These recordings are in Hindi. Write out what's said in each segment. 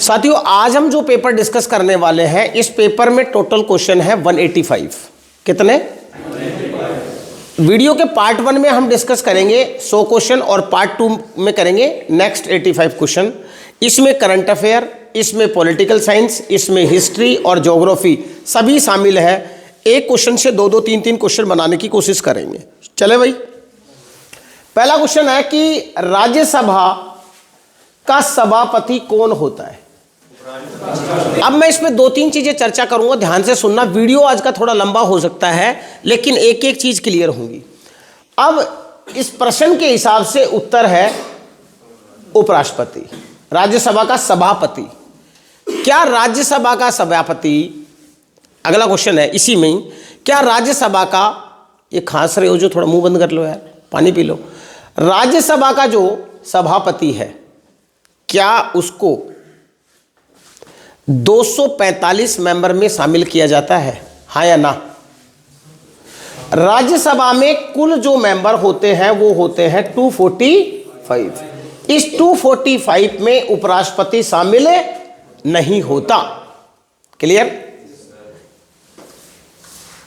साथियों आज हम जो पेपर डिस्कस करने वाले हैं, इस पेपर में टोटल क्वेश्चन है 185। कितने? 185। वीडियो के पार्ट 1 में हम डिस्कस करेंगे 100 क्वेश्चन और पार्ट 2 में करेंगे नेक्स्ट 85 क्वेश्चन। इसमें करंट अफेयर, इसमें पॉलिटिकल साइंस, इसमें हिस्ट्री और ज्योग्राफी सभी शामिल है। एक क्वेश्चन से 2-2, 3-3 क्वेश्चन बनाने की कोशिश करेंगे। चले भाई, पहला क्वेश्चन है कि राज्यसभा का सभापति कौन होता है? अब मैं इसमें 2-3 चीजें चर्चा करूंगा, ध्यान से सुनना। वीडियो आज का थोड़ा लंबा हो सकता है, लेकिन एक एक चीज क्लियर होंगी। अब इस प्रश्न के हिसाब से उत्तर है उपराष्ट्रपति, राज्यसभा का सभापति। क्या राज्यसभा का सभापति, अगला क्वेश्चन है इसी में ही, क्या राज्यसभा का, ये खांस रहे हो जो, थोड़ा मुंह बंद कर लो यार, पानी पी लो। राज्यसभा का जो सभापति है, क्या उसको 245 मेंबर में शामिल किया जाता है, हाँ या ना? राज्यसभा में कुल जो मेंबर होते हैं वो होते हैं 245। इस 245 में उपराष्ट्रपति शामिल नहीं होता। क्लियर?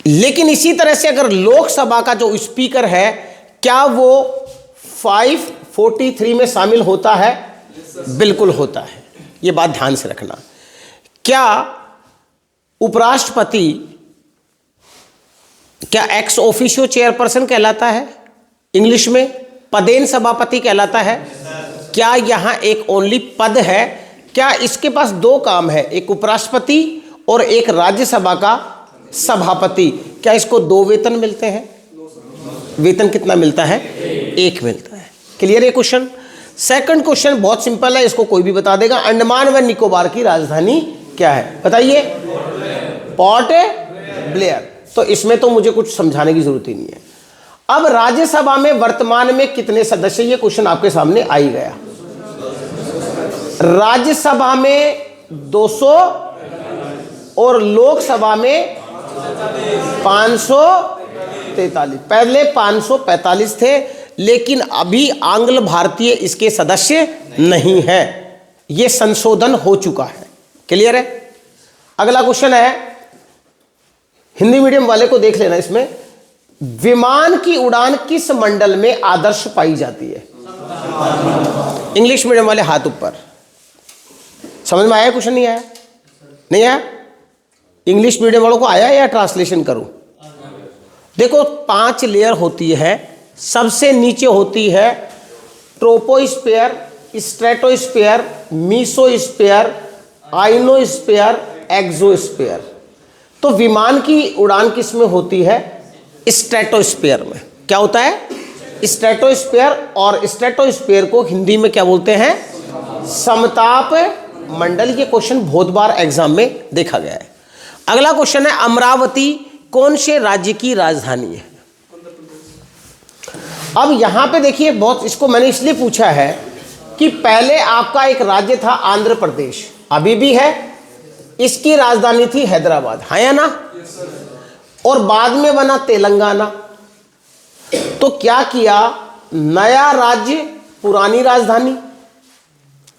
लेकिन इसी तरह से अगर लोकसभा का जो स्पीकर है, क्या वो 543 में शामिल होता है? बिल्कुल होता है। यह बात ध्यान से रखना। क्या उपराष्ट्रपति क्या एक्स ऑफिशियो चेयरपर्सन कहलाता है? इंग्लिश में पदेन सभापति कहलाता है। क्या यहां एक ओनली पद है? क्या इसके पास 2 काम है, एक उपराष्ट्रपति और एक राज्यसभा का सभापति? क्या इसको 2 वेतन मिलते हैं? वेतन कितना मिलता है? 1 मिलता है। क्लियर है क्वेश्चन? सेकंड क्वेश्चन बहुत सिंपल है, इसको कोई भी बता देगा। अंडमान व निकोबार की राजधानी क्या है? बताइए। Port Blair. तो इसमें तो मुझे कुछ समझाने की जरूरत ही नहीं है। अब राज्यसभा में वर्तमान में कितने सदस्य, ये क्वेश्चन आपके सामने आ ही गया। राज्यसभा में 200 और लोकसभा में 543। पहले 545 थे, लेकिन अभी आंग्ल भारतीय इसके सदस्य नहीं है। यह संशोधन हो चुका है। क्लियर है? अगला क्वेश्चन है, हिंदी मीडियम वाले को देख लेना। इसमें विमान की उड़ान किस मंडल में आदर्श पाई जाती है? इंग्लिश मीडियम वाले हाथ ऊपर। समझ में आया क्वेश्चन? नहीं आया? नहीं आया? इंग्लिश मीडियम वालों को आया या ट्रांसलेशन करूं? देखो 5 लेयर होती है। सबसे नीचे होती है ट्रोपोस्फीयर, स्ट्रेटोस्फीयर, मीसोस्फीयर, आइनोस्फीयर, एक्सोस्फीयर। तो विमान की उड़ान किस में होती है? स्ट्रेटोस्फीयर में। क्या होता है? स्ट्रेटोस्फीयर। और स्ट्रेटोस्फीयर को हिंदी में क्या बोलते हैं? समताप मंडल। ये क्वेश्चन बहुत बार एग्जाम में देखा गया है। अगला क्वेश्चन है, अमरावती कौन से राज्य की राजधानी है? अब यहां पे देखिए, बहुत इसको मैंने इसलिए पूछा है कि पहले आपका एक राज्य था आंध्र प्रदेश, अभी भी है। इसकी राजधानी थी हैदराबाद, है या ना? और बाद में बना तेलंगाना। तो क्या किया, नया राज्य पुरानी राजधानी,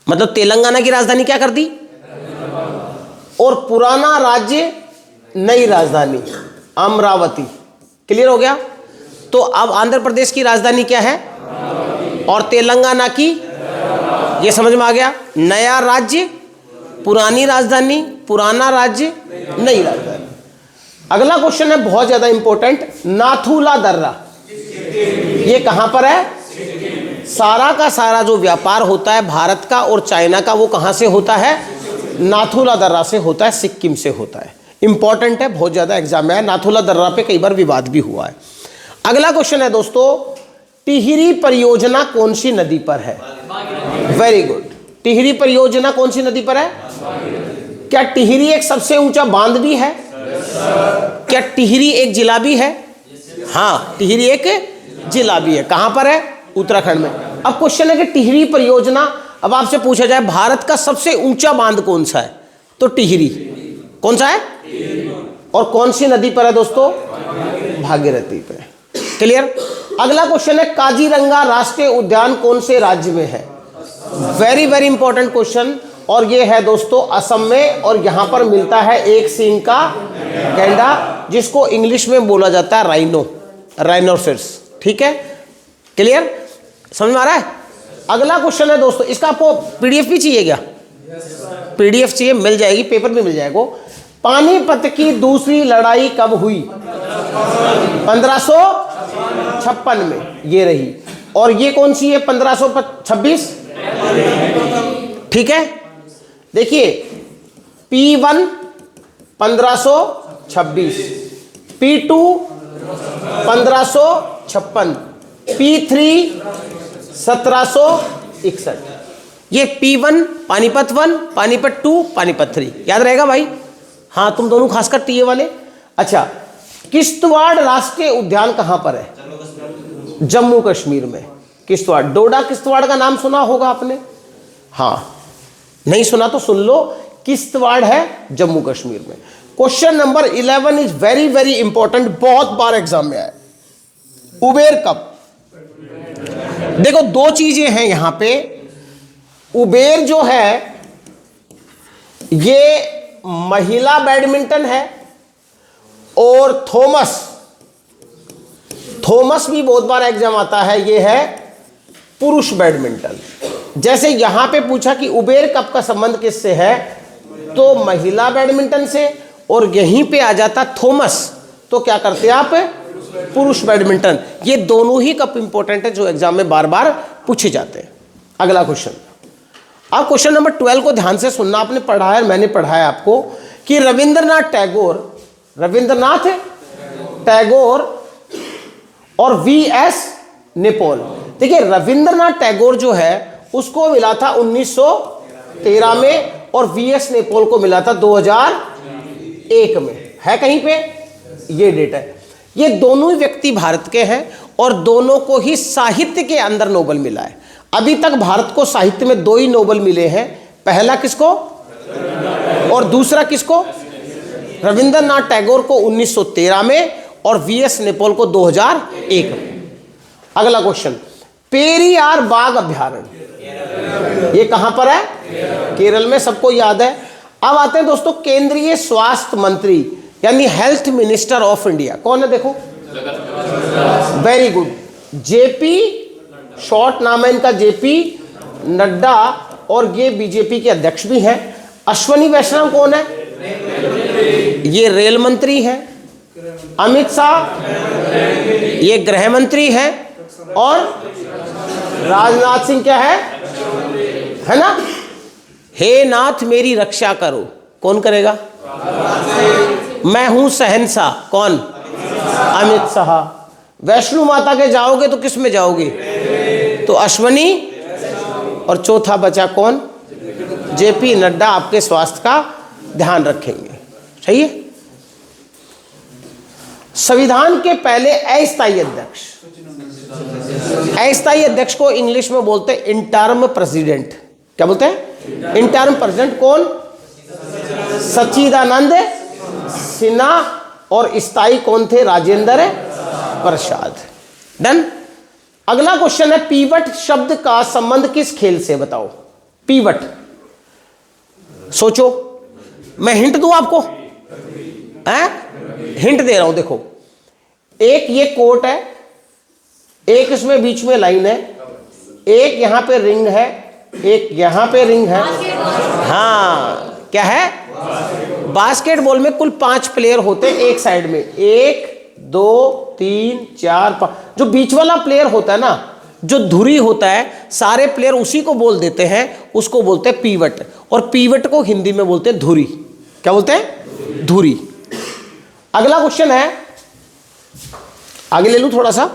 मतलब तेलंगाना की राजधानी क्या कर दी? और पुराना राज्य नई राजधानी अमरावती। क्लियर हो गया? तो अब आंध्र प्रदेश की राजधानी क्या है और तेलंगाना की? ये समझ में आ गया? नया राज्य पुरानी राजधानी, पुराना राज्य नई राजधानी। अगला क्वेश्चन है बहुत ज्यादा इंपॉर्टेंट, नाथुला दर्रा ये कहां पर है? सारा का सारा जो व्यापार होता है भारत का और चाइना का, वो कहां से होता है? नाथुला दर्रा से होता है, सिक्किम से होता है। इंपॉर्टेंट है, बहुत ज्यादा एग्जाम में है। नाथुला दर्रा पे कई बार विवाद भी हुआ है। अगला क्वेश्चन है दोस्तों, टिहरी परियोजना कौन सी नदी पर है? Very good. टिहरी परियोजना कौन सी नदी पर है? क्या टिहरी एक सबसे ऊंचा बांध भी है? क्या टिहरी एक जिला भी है? हाँ, टिहरी एक जिला भी है। कहां पर है? उत्तराखंड में। अब क्वेश्चन है कि टिहरी परियोजना, अब आपसे पूछा जाए भारत का सबसे ऊंचा बांध कौन सा है, तो टिहरी। कौन सा है? और कौन सी नदी पर है दोस्तों? भागीरथी पे। क्लियर? अगला क्वेश्चन है, काजीरंगा राष्ट्रीय उद्यान कौन से राज्य में है? Very very important question. और ये है दोस्तों असम में, और यहां पर मिलता है एक सींग का गैंडा जिसको इंग्लिश में बोला जाता है राइनोसेरस। ठीक है, क्लियर, समझ में आ रहा है? अगला क्वेश्चन है दोस्तों, इसका आपको पीडीएफ भी चाहिए क्या? पीडीएफ चाहिए, मिल जाएगी, पेपर भी मिल जाएगा। पानीपत की दूसरी लड़ाई कब हुई? 1556 में, ये रही। और ये कौन सी है? 1526। ठीक है, देखिए P1 1526, P2 1556, P3 1761। ये P1 पानीपत 1, पानीपत 2, पानीपत 3, याद रहेगा भाई? हाँ, तुम दोनों खासकर टीए वाले। अच्छा, किश्तवाड़ राष्ट्रीय उद्यान कहां पर है? जम्मू कश्मीर में। किश्तवाड़, डोडा किश्तवाड़ का नाम सुना होगा आपने? हाँ, नहीं सुना तो सुन लो, किश्तवाड़ है जम्मू कश्मीर में। Question number 11 is very very important, बहुत बार एग्जाम में आया। उबेर कप, देखो दो चीजें हैं यहां पे। उबेर जो है ये महिला बैडमिंटन है, और थॉमस भी बहुत बार एग्जाम आता है, ये है पुरुष बैडमिंटन। जैसे यहां पे पूछा कि उबेर कप का संबंध किससे है, तो महिला बैडमिंटन से, और यहीं पे आ जाता थॉमस तो क्या करते आप? पुरुष बैडमिंटन। ये दोनों ही कप इंपॉर्टेंट है जो एग्जाम में बार बार पूछे जाते हैं। अगला क्वेश्चन, अब क्वेश्चन नंबर 12 को ध्यान से सुनना। आपने पढ़ा है, मैंने पढ़ाया आपको कि रविंद्रनाथ टैगोर और वीएस नेपोल। देखिए रविंद्रनाथ टैगोर जो है उसको मिला था 1913 में, और वीएस नेपोल को मिला था 2001 में। है कहीं पे? ये डेट है। ये दोनों ही व्यक्ति भारत के हैं, और दोनों को ही साहित्य के अंदर नोबेल मिला है। अभी तक भारत को साहित्य में 2 ही नोबेल मिले हैं। पहला किसको और दूसरा किसको? रविंद्रनाथ टैगोर को 1913 में, और वीएस नेपोल को 2001 में। अगला क्वेश्चन, पेरियार बाघ अभ्यारण्य, ये कहां पर है? केरल में, सबको याद है। अब आते हैं दोस्तों केंद्रीय स्वास्थ्य मंत्री यानी हेल्थ मिनिस्टर ऑफ इंडिया, कौन है? देखो, वेरी गुड, जेपी, शॉर्ट नाम है इनका जेपी नड्डा, और ये बीजेपी के अध्यक्ष भी हैं। अश्वनी वैष्णव कौन है? ये रेल मंत्री है। अमित शाह ये गृह मंत्री है, और राजनाथ सिंह क्या है ना? हे नाथ मेरी रक्षा करो, कौन करेगा? मैं हूं शहंशाह, कौन? अमित शाह। वैष्णो माता के जाओगे तो किस में जाओगे? तो अश्वनी, और चौथा बचा कौन? जेपी नड्डा, आपके स्वास्थ्य का ध्यान रखेंगे। सही है। संविधान के पहले अस्थायी अध्यक्ष को इंग्लिश में बोलते हैं इंटर्म प्रेसिडेंट। क्या बोलते हैं? Interim president. कौन? सच्चिदानंद सिन्हा, और स्थायी कौन थे? राजेंद्र प्रसाद। डन। अगला क्वेश्चन है, पीवट शब्द का संबंध किस खेल से? बताओ। पीवट, सोचो, मैं हिंट दूं आपको? हिंट दे रहा हूं, देखो, एक ये कोर्ट है, एक इसमें बीच में लाइन है, एक यहां पे रिंग है, एक यहां पे रिंग है। हाँ, क्या है? बास्केटबॉल में कुल 5 प्लेयर होते हैं एक साइड में, 1 2 3 4 5। जो बीच वाला प्लेयर होता है ना, जो धुरी होता है, सारे प्लेयर उसी को बोल देते हैं, उसको बोलते हैं पीवट। और पीवट को हिंदी में बोलते हैं धुरी। क्या बोलते हैं? धुरी। अगला क्वेश्चन है, आगे ले लूं थोड़ा सा।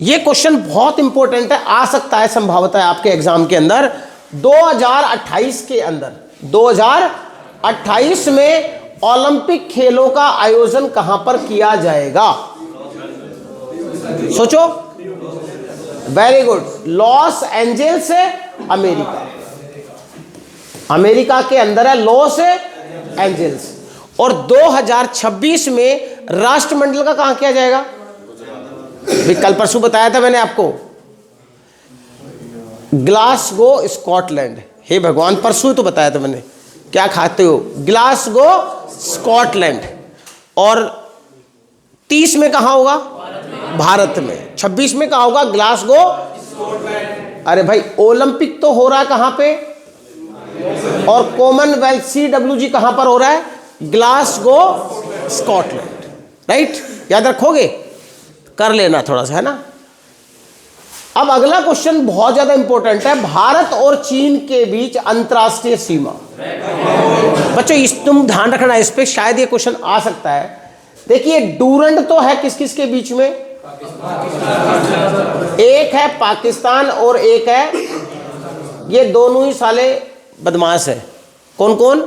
ये क्वेश्चन बहुत इंपॉर्टेंट है, आ सकता है संभावतः आपके एग्जाम के अंदर 2028 के अंदर। 2028 में ओलंपिक खेलों का आयोजन कहां पर किया जाएगा? सोचो। Very good, Los Angeles, America. America के अंदर है लॉस एंजल्स। और 2026 में राष्ट्रमंडल का कहां किया जाएगा? कल परसों बताया था मैंने आपको, ग्लासगो स्कॉटलैंड। हे भगवान, परसों तो बताया था मैंने। क्या खाते हो? Glasgow Scotland. और 30 में कहाँ होगा? भारत में। 26 में कहाँ होगा? ग्लासगो। अरे भाई, ओलंपिक तो हो रहा है कहाँ पे? और कॉमनवेल्थ CWG कहाँ पर हो रहा है? Glasgow Scotland. राइट, याद रखोगे? कर लेना थोड़ा सा, है ना। अब अगला क्वेश्चन बहुत ज्यादा इंपॉर्टेंट है। भारत और चीन के बीच अंतरराष्ट्रीय सीमा। बच्चों तुम ध्यान रखना इस पे, शायद ये क्वेश्चन आ सकता है। देखिए, डूरंड तो है किस किस के बीच में? एक है पाकिस्तान और एक है, ये दोनों ही साले बदमाश है। कौन कौन?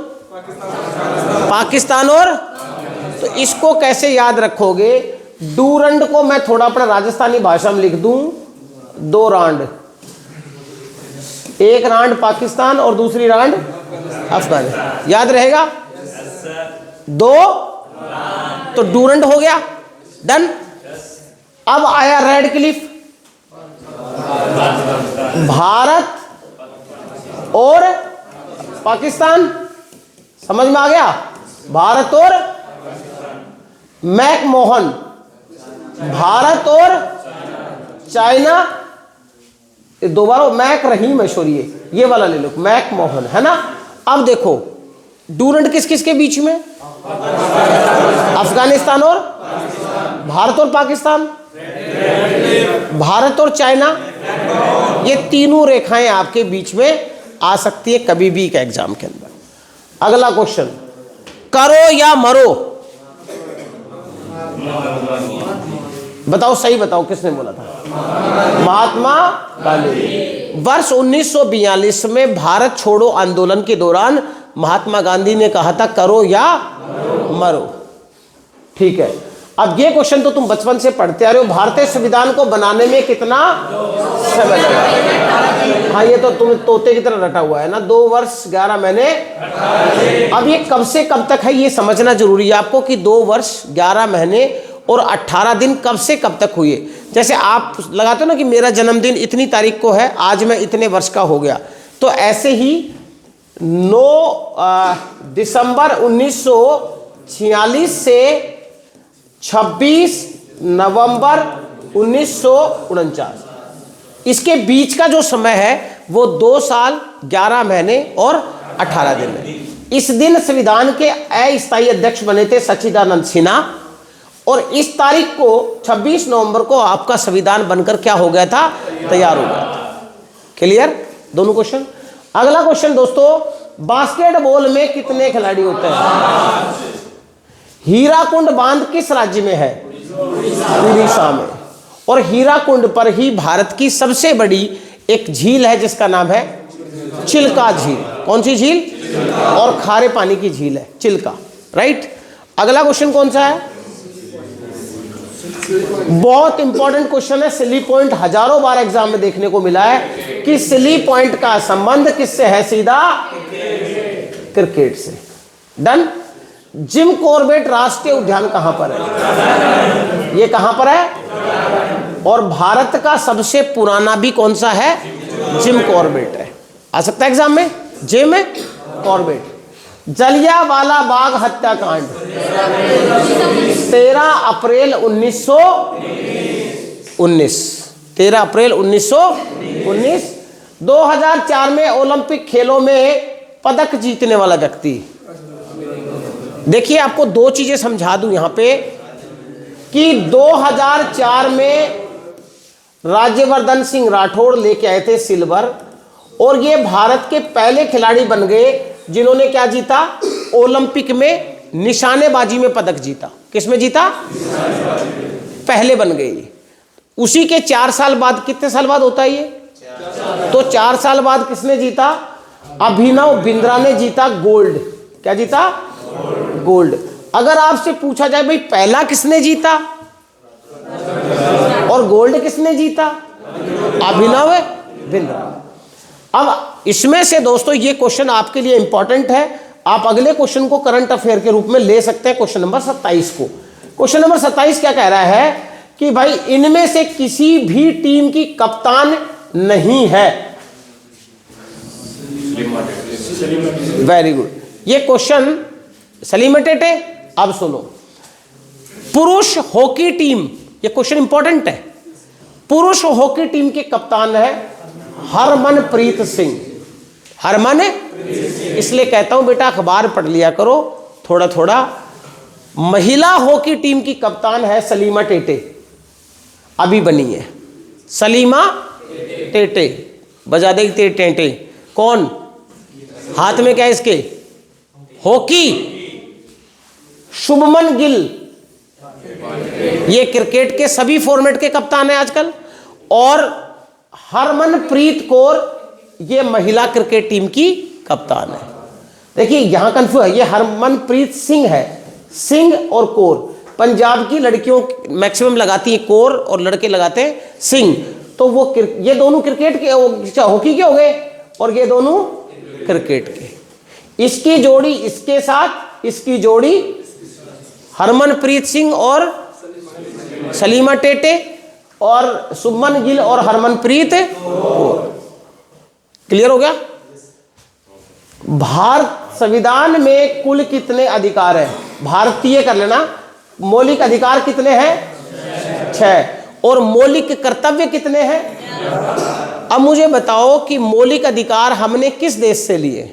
पाकिस्तान और, तो इसको कैसे याद रखोगे? डूरंड को मैं थोड़ा अपना राजस्थानी भाषा में लिख दूं, 2 रांड। एक रांड पाकिस्तान और दूसरी रांड अफगानिस्तान। याद रहेगा? 2 तो डूरंड हो गया, डन। अब आया रेड क्लिफ। भारत और पाकिस्तान, समझ में आ गया? भारत और मैकमोहन, भारत और चाइना। दोबारा मैक रहीम है, छोड़िए, ये वाला ले लो, मैकमोहन, है ना। अब देखो, डूरंड किस किस के बीच में? अफगानिस्तान और भारत और पाकिस्तान, भारत और चाइना। ये तीनों रेखाएं आपके बीच में आ सकती है कभी भी एक एग्जाम के अंदर। अगला क्वेश्चन, करो या मरो। बताओ, सही बताओ, किसने बोला था? महात्मा गांधी। वर्ष 1942 में भारत छोड़ो आंदोलन के दौरान महात्मा गांधी ने कहा था करो या मरो। ठीक है, अब ये क्वेश्चन तो तुम बचपन से पढ़ते आ रहे हो। भारतीय संविधान को बनाने में कितना समय लगा? हाँ, ये तो तुम तोते की तरह रटा हुआ है ना, 2 वर्ष 11 महीने। अब ये कब से कब तक है ये समझना जरूरी है आपको, कि 2 वर्ष 11 महीने और 18 दिन कब से कब तक हुए। जैसे आप लगाते हो ना कि मेरा जन्मदिन इतनी तारीख को है, आज मैं इतने वर्ष का हो गया, तो ऐसे ही 9 दिसंबर 1946 से 26 नवंबर 1949, इसके बीच का जो समय है वो 2 साल 11 महीने और 18 दिन है। इस दिन संविधान के अस्थायी अध्यक्ष बने थे सच्चिदानंद सिन्हा, और इस तारीख को 26 नवंबर को आपका संविधान बनकर क्या हो गया था? तैयार हो गया था। क्लियर दोनों क्वेश्चन। अगला क्वेश्चन दोस्तों, बास्केटबॉल में कितने खिलाड़ी होते हैं? हीराकुंड बांध किस राज्य में है? उड़ीसा में। और हीराकुंड पर ही भारत की सबसे बड़ी एक झील है जिसका नाम है चिल्का झील। कौन सी झील? और खारे पानी की झील है चिल्का। राइट, अगला क्वेश्चन कौन सा है? बहुत इंपॉर्टेंट क्वेश्चन है, सिली पॉइंट हजारों बार एग्जाम में देखने को मिला है कि सिली पॉइंट का संबंध किससे है? सीधा क्रिकेट से। डन। जिम कॉर्बेट राष्ट्रीय उद्यान कहां पर है? ये कहां पर है? और भारत का सबसे पुराना भी कौन सा है? जिम कॉर्बेट है। आ सकता है एग्जाम में, जिम कॉर्बेट। जलियांवाला बाग हत्याकांड 13 अप्रैल 1919। 13 अप्रैल 1919। 2004 में ओलंपिक खेलों में पदक जीतने वाला व्यक्ति। देखिए, आपको 2 चीजें समझा दूं यहां पे कि 2004 में राज्यवर्धन सिंह राठौड़ लेके आए थे सिल्वर, और ये भारत के पहले खिलाड़ी बन गए जिन्होंने क्या जीता? ओलंपिक में निशानेबाजी में पदक जीता। किसमें जीता? पहले बन गए। उसी के 4 साल बाद, कितने साल बाद होता है ये? तो 4 साल बाद किसने जीता? अभिनव बिंद्रा ने जीता गोल्ड। क्या जीता? गोल्ड। अगर आपसे पूछा जाए भाई पहला किसने जीता और गोल्ड किसने जीता? अभिनव बिंद्रा। अब इसमें से दोस्तों ये क्वेश्चन आपके लिए इंपॉर्टेंट है, आप अगले क्वेश्चन को करंट अफेयर के रूप में ले सकते हैं। क्वेश्चन नंबर 27 को। क्वेश्चन नंबर 27 क्या कह रहा है कि भाई इनमें से किसी भी टीम की कप्तान नहीं है। Very good. ये क्वेश्चन सलीमा टेटे। अब सुनो, पुरुष हॉकी टीम, ये क्वेश्चन इंपॉर्टेंट है। पुरुष हॉकी टीम के कप्तान है हरमनप्रीत सिंह। हरमन, इसलिए कहता हूं बेटा अखबार पढ़ लिया करो थोड़ा थोड़ा। महिला हॉकी टीम की कप्तान है सलीमा टेटे, अभी बनी है सलीमा टेटे। बजा देगी टेटे। कौन? हाथ में क्या है इसके? हॉकी। शुभमन गिल, ये क्रिकेट के सभी फॉर्मेट के कप्तान है आजकल। और हरमनप्रीत कौर, ये महिला क्रिकेट टीम की कप्तान है। देखिए यहां कंफ्यूज है, ये हरमनप्रीत सिंह है। सिंह और कौर, पंजाब की लड़कियों मैक्सिमम लगाती हैं कौर और लड़के लगाते हैं सिंह। तो वो ये दोनों क्रिकेट के, हॉकी के हो गए, और ये दोनों क्रिकेट के। इसकी जोड़ी इसके साथ, इसकी जोड़ी हरमनप्रीत सिंह और सलीमा टेटे, और शुभमन गिल और हरमनप्रीत कौर। क्लियर हो गया? भारत संविधान में कुल कितने अधिकार है? भारतीय कर लेना। मौलिक अधिकार कितने हैं? 6। और मौलिक कर्तव्य कितने हैं? अब मुझे बताओ कि मौलिक अधिकार हमने किस देश से लिए?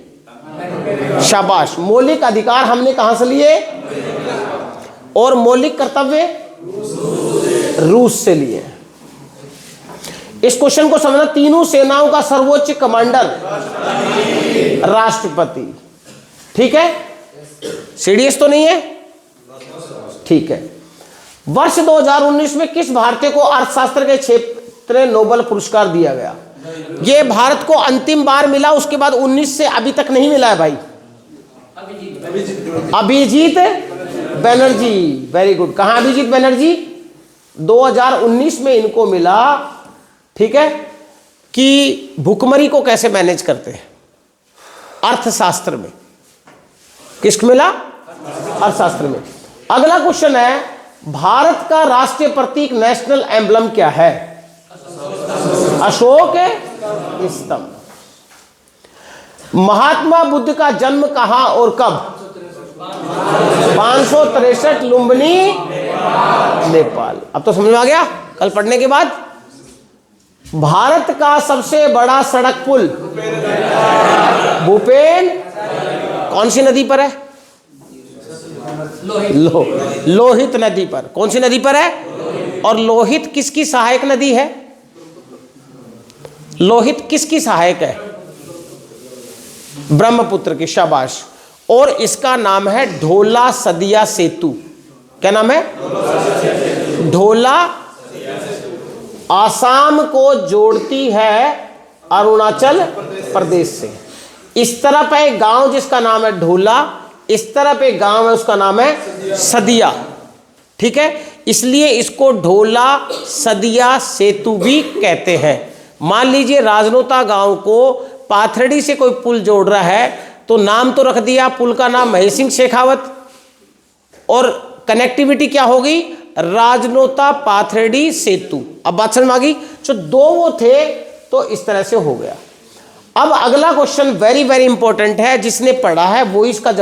शाबाश। मौलिक अधिकार हमने कहां से लिए? और मौलिक कर्तव्य रूस से लिए। इस क्वेश्चन को समझना, तीनों सेनाओं का सर्वोच्च कमांडर राष्ट्रपति। ठीक है? सीडीएस तो नहीं है? ठीक है। वर्ष 2019 में किस भारतीय को अर्थशास्त्र के क्षेत्र में नोबेल पुरस्कार दिया गया? यह भारत को अंतिम बार मिला, उसके बाद 19 से अभी तक नहीं मिला है भाई। अभिजीत बनर्जी। Very good. कहां अभिजीत बनर्जी? 2019 में इनको मिला। ठीक है, कि भुखमरी को कैसे मैनेज करते हैं अर्थशास्त्र में। किसको मिला? अर्थशास्त्र में। अगला क्वेश्चन है, भारत का राष्ट्रीय प्रतीक, नेशनल एम्बलम क्या है? अशोक स्तंभ। महात्मा बुद्ध का जन्म कहां और कब? 563 लुम्बिनी, नेपाल। अब तो समझ में आ गया कल पढ़ने के बाद। भारत का सबसे बड़ा सड़क पुल भूपेन कौन सी नदी पर है? लोहित नदी पर। कौन सी नदी पर है? और लोहित किसकी सहायक नदी है? लोहित किसकी सहायक है? ब्रह्मपुत्र की। शाबाश। और इसका नाम है ढोला सदिया सेतु। क्या नाम है? ढोला। आसाम को जोड़ती है अरुणाचल प्रदेश से। इस तरफ है एक गांव जिसका नाम है ढोला, इस तरफ एक गांव है उसका नाम है सदिया। ठीक है, इसलिए इसको ढोला सदिया सेतु भी कहते हैं। मान लीजिए राजनोता गांव को पाथरडी से कोई पुल जोड़ रहा है, तो नाम तो रख दिया पुल का नाम महेश सिंह शेखावत, और कनेक्टिविटी क्या होगी? राजनोता पाथरडी सेतु। अब बात समझ में आ गई? जो दो वो थे तो इस तरह से हो गया। अब अगला क्वेश्चन वेरी वेरी इंपॉर्टेंट है, जिसने पढ़ा है वो इसका जवाब